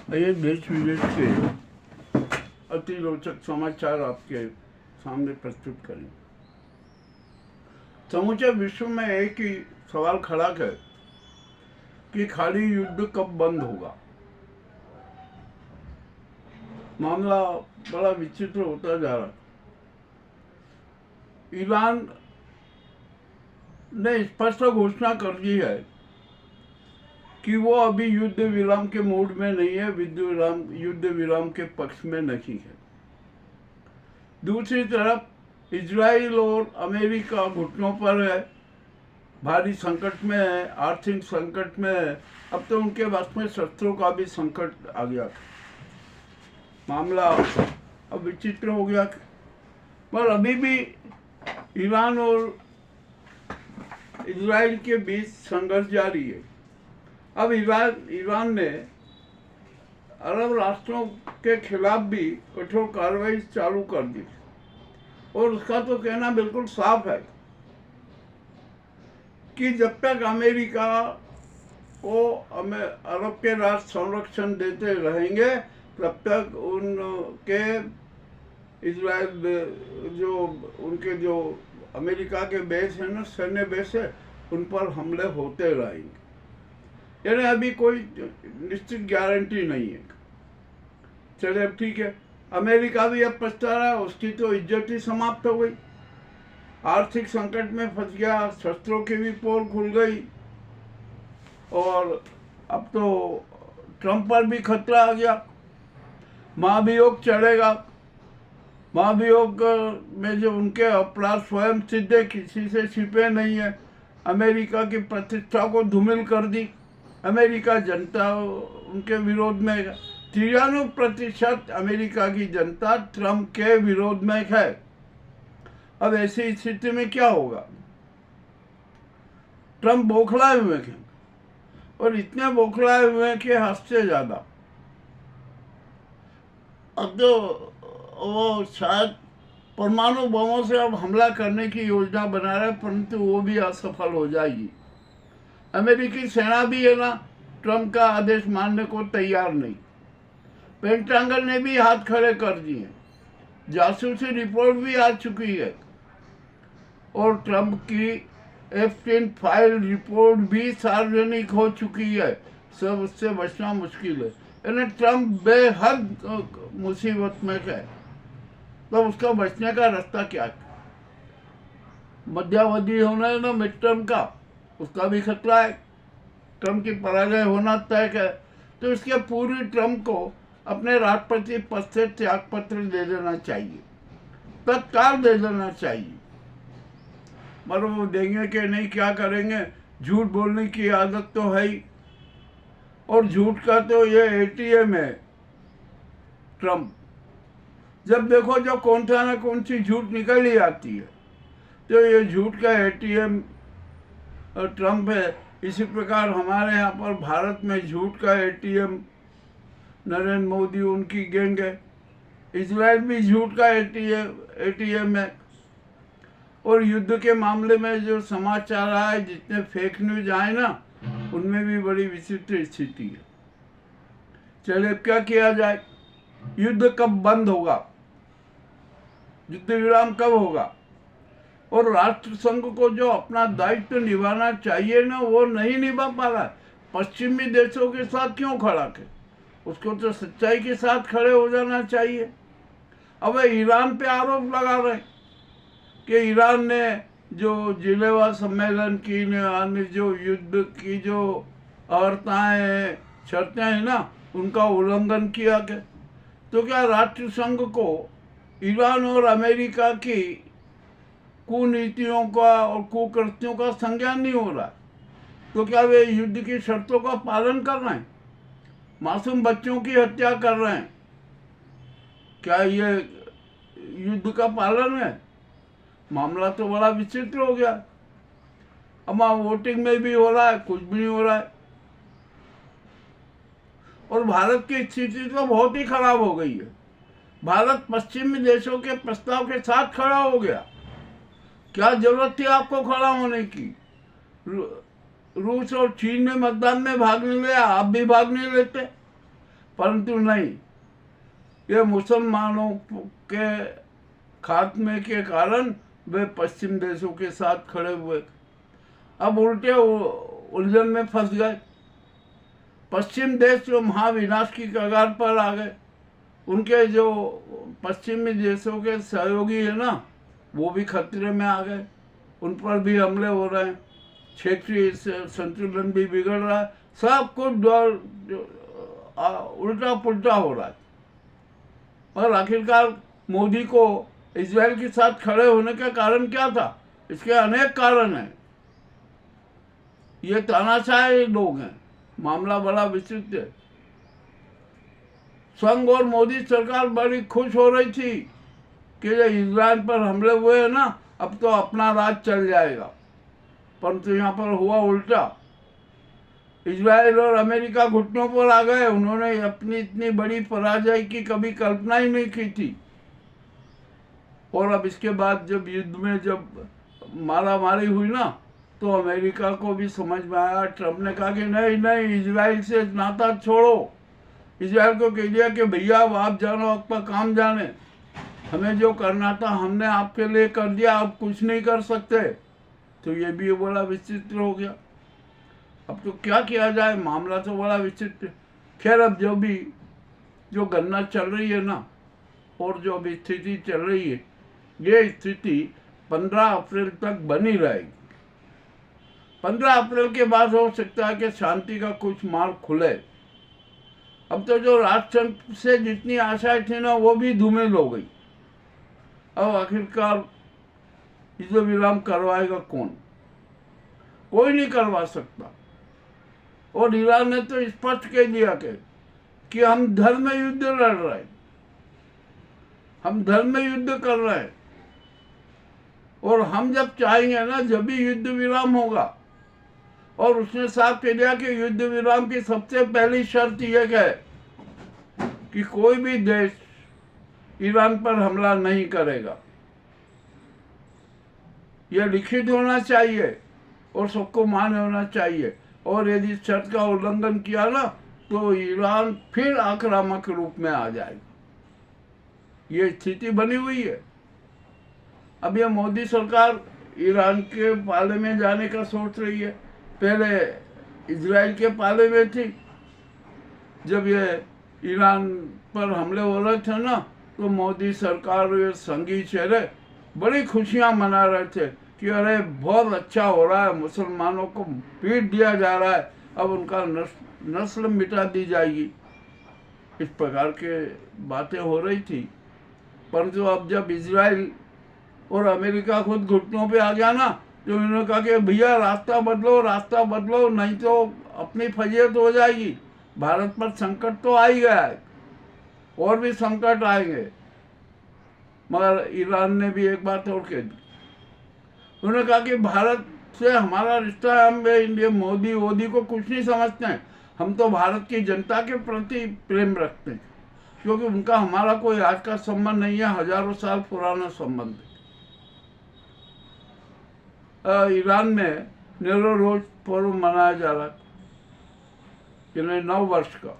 ये देश विदेश के अति रोचक समाचार आपके सामने प्रस्तुत करें। समूचे विश्व में एक ही सवाल खड़ा है कि खाली युद्ध कब बंद होगा। मामला बड़ा विचित्र होता जा रहा। ईरान ने स्पष्ट घोषणा कर दी है कि वो अभी युद्ध विराम के मूड में नहीं है, युद्ध विराम के पक्ष में नहीं है। दूसरी तरफ इजराइल और अमेरिका घुटनों पर है, भारी संकट में है, आर्थिक संकट में है। अब तो उनके पास में शस्त्रों का भी संकट आ गया। मामला अब विचित्र हो गया, पर अभी भी ईरान और इजराइल के बीच संघर्ष जारी है। अब ईरान ने अरब राष्ट्रों के खिलाफ भी कठोर कार्रवाई चालू कर दी और उसका तो कहना बिल्कुल साफ है कि जब तक अमेरिका को अरब के राष्ट्र संरक्षण देते रहेंगे तब तक उनके इजराइल जो अमेरिका के बेस है ना, सैन्य बेस है, उन पर हमले होते रहेंगे। यानी अभी कोई निश्चित गारंटी नहीं है। चलिए अब ठीक है, अमेरिका भी अब पछता रहा है, उसकी तो इज्जत ही समाप्त हो गई, आर्थिक संकट में फंस गया, शस्त्रों की भी पोल खुल गई और अब तो ट्रंप पर भी खतरा आ गया। महाभियोग चढ़ेगा। महाभियोग में जो उनके अपराध स्वयं सिद्ध है, किसी से छिपे नहीं है, अमेरिका की प्रतिष्ठा को धूमिल कर दी। अमेरिका जनता उनके विरोध में है। 93% अमेरिका की जनता ट्रंप के विरोध में है। अब ऐसी स्थिति में क्या होगा? ट्रंप बौखलाए हुए हैं और इतने बौखलाए हुए हैं कि हद से ज्यादा। अब तो वो शायद परमाणु बमों से अब हमला करने की योजना बना रहे हैं, परंतु वो भी असफल हो जाएगी। अमेरिकी सेना भी है ना, ट्रंप का आदेश मानने को तैयार नहीं। पेंटागन ने भी हाथ खड़े कर दिए, जासूसी रिपोर्ट भी आ चुकी है और ट्रंप की एफ-10 फाइल रिपोर्ट भी सार्वजनिक हो चुकी है। सब उससे बचना मुश्किल है। यानी ट्रंप बेहद मुसीबत में है। तो उसका बचने का रास्ता क्या है? मध्यावधि होना है ना मिड टर्म का, उसका भी खतरा है। ट्रंप की पराजय होना तय है, तो इसके पूरी ट्रंप को अपने राष्ट्रपति पद से त्याग पत्र दे देना चाहिए, तत्काल दे देना चाहिए। मगर वो देंगे कि नहीं, क्या करेंगे? झूठ बोलने की आदत तो है ही, और झूठ का तो ये एटीएम है ट्रंप। जब देखो जो कौन सी झूठ निकल ही आती है, तो ये झूठ का एटीएम ट्रंप है। इसी प्रकार हमारे यहाँ पर भारत में झूठ का एटीएम नरेंद्र मोदी, उनकी गैंग है। इजराइल भी झूठ का एटीएम है। और युद्ध के मामले में जो समाचार आए, जितने फेक न्यूज आए ना, उनमें भी बड़ी विचित्र स्थिति है। चलिए क्या किया जाए? युद्ध कब बंद होगा? युद्ध विराम कब होगा? और राष्ट्र संघ को जो अपना दायित्व निभाना चाहिए ना, वो नहीं निभा पा रहा है। पश्चिमी देशों के साथ क्यों खड़ा है? उसको तो सच्चाई के साथ खड़े हो जाना चाहिए। अब ईरान पे आरोप लगा रहे कि ईरान ने जो जिनेवा सम्मेलन की अन्य जो युद्ध की जो औरताएं शर्तें हैं ना, उनका उल्लंघन किया गया। तो क्या राष्ट्र संघ को ईरान और अमेरिका की कुनीतियों का और कुकृत्यों का संज्ञान नहीं हो रहा? तो क्या वे युद्ध की शर्तों का पालन कर रहे हैं? मासूम बच्चों की हत्या कर रहे हैं? क्या ये युद्ध का पालन है? मामला तो बड़ा विचित्र हो गया। अब वोटिंग में भी हो रहा है, कुछ भी नहीं हो रहा है। और भारत की स्थिति तो बहुत ही खराब हो गई है। भारत पश्चिमी देशों के प्रस्ताव के साथ खड़ा हो गया। क्या जरूरत थी आपको खड़ा होने की? रूस और चीन ने मतदान में भाग नहीं लिया, आप भी भाग नहीं लेते। परंतु नहीं, ये मुसलमानों के खात्मे के कारण वे पश्चिम देशों के साथ खड़े हुए। अब उल्टे उलझन में फंस गए। पश्चिम देश जो महाविनाश की कगार पर आ गए, उनके जो पश्चिमी देशों के सहयोगी है ना, वो भी खतरे में आ गए। उन पर भी हमले हो रहे हैं, क्षेत्रीय संतुलन भी बिगड़ रहा है, सब कुछ उल्टा पुल्टा हो रहा है। और आखिरकार मोदी को इजराइल के साथ खड़े होने का कारण क्या था? इसके अनेक कारण हैं। ये तानाशाही लोग हैं, मामला बड़ा विचित्र है। संघ और मोदी सरकार बड़ी खुश हो रही थी कि जो इजराइल पर हमले हुए हैं ना, अब तो अपना राज चल जाएगा, परंतु यहाँ पर हुआ उल्टा। इजराइल और अमेरिका घुटनों पर आ गए। उन्होंने अपनी इतनी बड़ी पराजय की कभी कल्पना ही नहीं की थी। और अब इसके बाद जब युद्ध में जब मारामारी हुई ना, तो अमेरिका को भी समझ में आया। ट्रंप ने कहा कि नहीं नहीं, इजराइल से नाता छोड़ो। इजराइल को कह दिया कि भैया आप जानो, आपका काम जाने, हमें जो करना था हमने आपके लिए कर दिया, आप कुछ नहीं कर सकते। तो ये भी बड़ा विचित्र हो गया। अब तो क्या किया जाए, मामला तो बड़ा विचित्र। खैर, अब जो गणना चल रही है ना, और जो अभी स्थिति चल रही है, ये स्थिति 15 अप्रैल तक बनी रहेगी। 15 अप्रैल के बाद हो सकता है कि शांति का कुछ मार्ग खुले। अब तो जो राष्ट्रसंघ से जितनी आशाएं थी ना, वो भी धूमिल हो गई। अब आखिरकार युद्ध विराम करवाएगा कौन? कोई नहीं करवा सकता। और ईरान ने तो स्पष्ट कह दिया कि हम धर्म युद्ध लड़ रहे हैं, हम धर्म युद्ध कर रहे हैं, और हम जब चाहेंगे ना, जब भी युद्ध विराम होगा। और उसने साफ कह दिया कि युद्ध विराम की सबसे पहली शर्त यह है कि कोई भी देश ईरान पर हमला नहीं करेगा। यह लिखित होना चाहिए और सबको मान्य होना चाहिए। और यदि शर्त का उल्लंघन किया ना, तो ईरान फिर आक्रामक रूप में आ जाएगा। ये स्थिति बनी हुई है। अब यह मोदी सरकार ईरान के पाले में जाने का सोच रही है। पहले इजराइल के पाले में थी। जब ये ईरान पर हमले हो रहे थे ना, तो मोदी सरकार और संघी चेहरे बड़ी खुशियां मना रहे थे कि अरे बहुत अच्छा हो रहा है, मुसलमानों को पीट दिया जा रहा है, अब उनका नस्ल मिटा दी जाएगी। इस प्रकार के बातें हो रही थी। परंतु अब जब इजराइल और अमेरिका खुद घुटनों पे आ गया ना, तो उन्होंने कहा कि भैया रास्ता बदलो, रास्ता बदलो, नहीं तो अपनी फजीयत हो जाएगी। भारत पर संकट तो आ ही गया है, और भी संकट आएंगे। मगर ईरान ने भी एक बात और कह दी। उन्होंने कहा कि भारत से हमारा रिश्ता है, हम इंडिया मोदी को कुछ नहीं समझते हैं, हम तो भारत की जनता के प्रति प्रेम रखते हैं, क्योंकि उनका हमारा कोई आज का संबंध नहीं है, हजारों साल पुराना संबंध है। ईरान में नवरोज पर्व मनाया जा रहा है, 9 वर्ष का।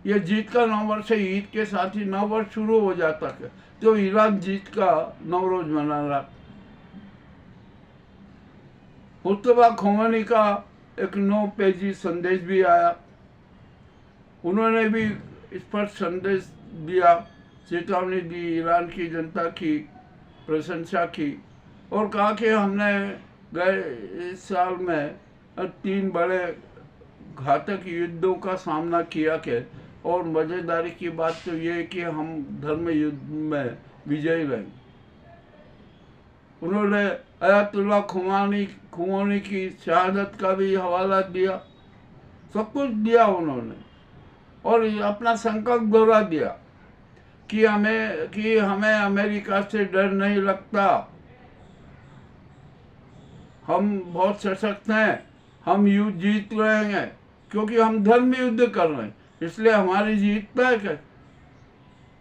ये जीत का 9 वर्ष है। ईद के साथ ही 9 वर्ष शुरू हो जाता है, तो ईरान जीत का नवरोज मना रहा। मुस्तफा खोमेनी का एक 9 पेजी संदेश भी आया। उन्होंने भी इस पर संदेश दिया, चेतावनी दी, ईरान की जनता की प्रशंसा की, और कहा कि हमने गए इस साल में 3 बड़े घातक युद्धों का सामना किया के, और मजेदारी की बात तो ये है कि हम धर्म युद्ध में विजयी रहे। उन्होंने अयातुल्लाह खुमैनी की शहादत का भी हवाला दिया, सब कुछ दिया उन्होंने, और अपना संकल्प दोहरा दिया कि हमें अमेरिका से डर नहीं लगता, हम बहुत सशक्त हैं, हम युद्ध जीत रहे हैं, क्योंकि हम धर्म युद्ध कर रहे हैं, इसलिए हमारी जीत तय है।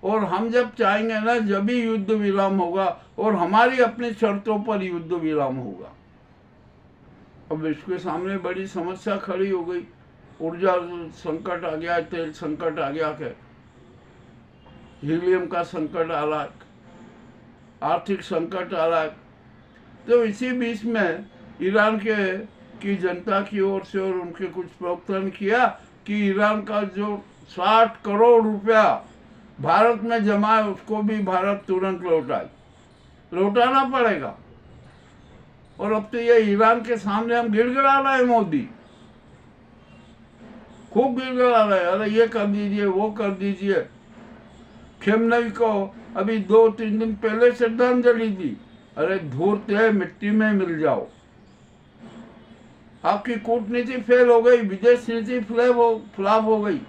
और हम जब चाहेंगे ना, जब भी युद्ध विराम होगा, और हमारी अपनी शर्तों पर युद्ध विराम होगा। अब इसके सामने बड़ी समस्या खड़ी हो गई ऊर्जा संकट आ गया, तेल संकट आ गया है, हीलियम का संकट आ रहा है, आर्थिक संकट आ रहा है। तो इसी बीच में ईरान की जनता की ओर से और उनके कुछ प्रवक्ता ने किया कि ईरान का जो 60 करोड़ रुपया भारत में जमा है उसको भी भारत तुरंत लौटाना पड़ेगा। और अब तो ये ईरान के सामने हम गिड़गिड़ा रहे हैं, मोदी खूब गिड़गिड़ा रहे हैं, अरे ये कर दीजिए, वो कर दीजिए। खेमनेई को अभी 2-3 दिन पहले श्रद्धांजलि दी, अरे धूर्त है, मिट्टी में मिल जाओ। आपकी कूटनीति फेल हो गई, विदेश नीति फ्लॉप हो गई,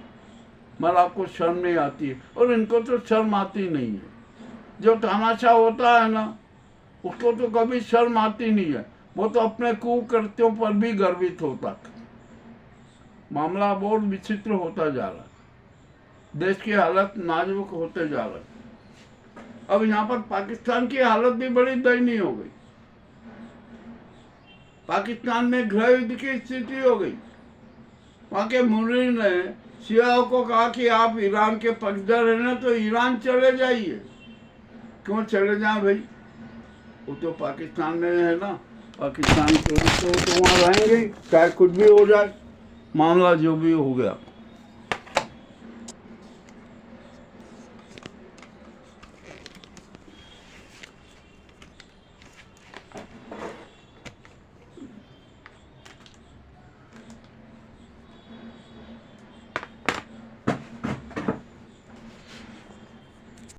मगर आपको शर्म नहीं आती है। और इनको तो शर्म आती नहीं है। जो तानाशाह होता है ना, उसको तो कभी शर्म आती नहीं है, वो तो अपने कुकृत्यों पर भी गर्वित होता है। मामला बहुत विचित्र होता जा रहा है, देश की हालत नाजुक होते जा रहा है। अब यहाँ पर पाकिस्तान की हालत भी बड़ी दयनीय हो गई। पाकिस्तान में गृह युद्ध की स्थिति हो गई। वहाँ के मुनीर ने शियाओं को कहा कि आप ईरान के पक्षधर रहना तो ईरान चले जाइए। क्यों चले जाएं भाई, वो तो पाकिस्तान में है ना, पाकिस्तान के तो वहाँ रहेंगे, चाहे कुछ भी हो जाए, मामला जो भी हो गया।